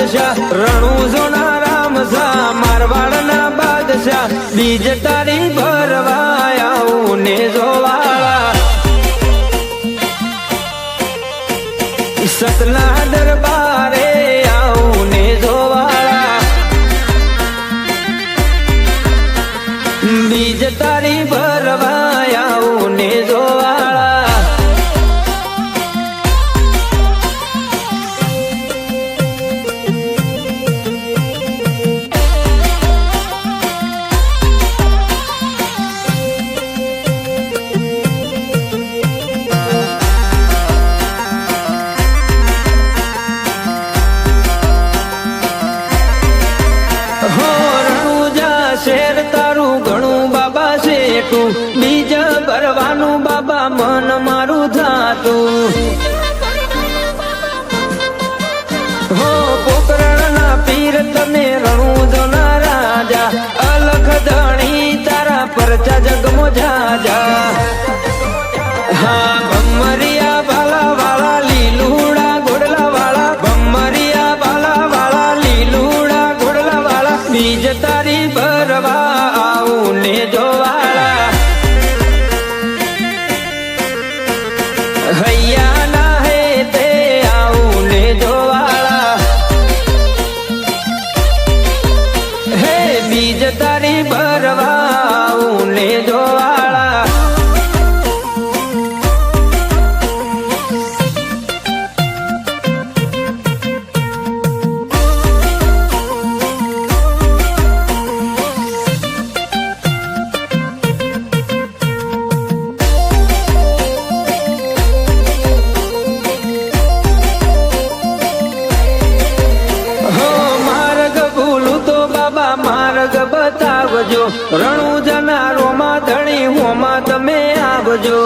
બાદશાહ રણુ જોના રામ સા મારવાડના બાદશાહ બીજ તારી ભરવા આવું ને જોવાળા સતના દરબારે આવું ને જોવાળા બીજ તારી ભરવા આવું ને જોવાળા શેર તારું ઘણું બાબા શેઠું બીજ ભરવાનું બાબા મન મારું થાતું હો પોકરણના પીર તમે રણુજોના રાજા અલખ ધણી તારા પરચા જગમો જાજા હા ભમરિયા ભાલા વાળા લીલુડા ઘોડલા વાળા ભમરિયા ભાલા વાળા લીલુડા ઘોડલા વાળા બીજ તારી ભરવા આવું ને જોવાળા હૈયા ના હે તે આવું ને જોવાળા હે બીજ તારી ભરવા આવું ને જોવાળા માર્ગ બતાવજો રણુજના રોમા ધણી હોમાં તમે આવજો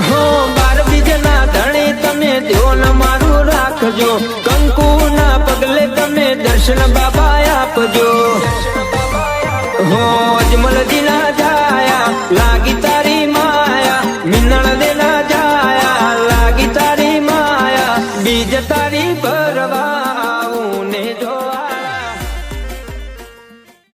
હો બાર બીજના ધણી તમે ધ્યોન મારું રાખજો કંકુના પગલે તમે દર્શન બાબા આપજો હો અજમલજીના જાયા લાગી તારી માયા મિનળ દેના જાયા લાગી તારી માયા બીજ તારી ભરવા